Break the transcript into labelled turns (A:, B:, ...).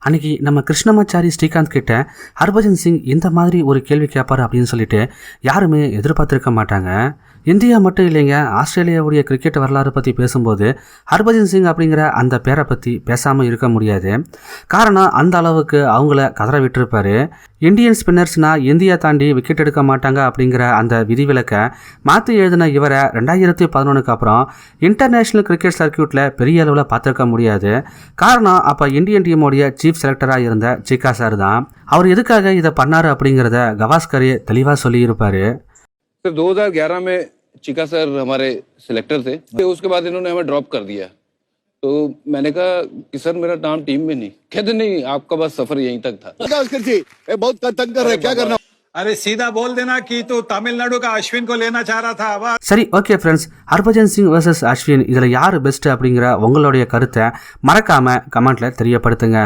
A: அன்னைக்கு நம்ம கிருஷ்ணமாச்சாரி ஸ்ரீகாந்த் கிட்ட ஹர்பஜன் சிங் இந்த மாதிரி ஒரு கேள்வி கேட்பாரு அப்படின்னு சொல்லிட்டு யாருமே எதிர்பார்த்திருக்க மாட்டாங்க. இந்தியா மட்டும் இல்லைங்க, ஆஸ்திரேலியாவுடைய கிரிக்கெட் வரலாறு பற்றி பேசும்போது ஹர்பஜன் சிங் அப்படிங்கிற அந்த பேரை பற்றி பேசாமல் இருக்க முடியாது. காரணம், அந்த அளவுக்கு அவங்கள கதற விட்டுருப்பாரு. இந்தியன் ஸ்பின்னர்ஸ்னா இந்தியா தாண்டி விக்கெட் எடுக்க மாட்டாங்க அப்படிங்கிற அந்த விதிவிலக்கை மாற்றி எழுதின இவரை 2011 அப்புறம் இன்டர்நேஷ்னல் கிரிக்கெட் சர்க்கியூட்டில் பெரிய அளவில் பார்த்துருக்க முடியாது. காரணம், அப்போ இந்தியன் டீமோடைய சீஃப் செலக்டராக இருந்த சிக்கா சார் தான். அவர் எதுக்காக இதை பண்ணாரு அப்படிங்கிறத கவாஸ்கரே தெளிவாக சொல்லியிருப்பாரு.
B: 2011 में चिका सर हमारे सिलेक्टर थे, उसके बाद इन्होंने हमें ड्रॉप कर दिया। तो मैंने कहा कि सर मेरा नाम टीम में नहीं। कहते नहीं, आपका बस सफर यहीं तक था।
C: बहुत तंग कर रहे, क्या करना?
D: अरे सीधा बोल देना कि तो तमिलनाडु का अश्विन को लेना चाह रहा था।
A: சரி, okay friends, Harbhajan Singh versus Ashwin இதில் யார் பெஸ்ட் அப்படிங்கிற உங்களுடைய கருத்தை மறக்காம கமெண்ட்ல தெரியப்படுத்துங்க.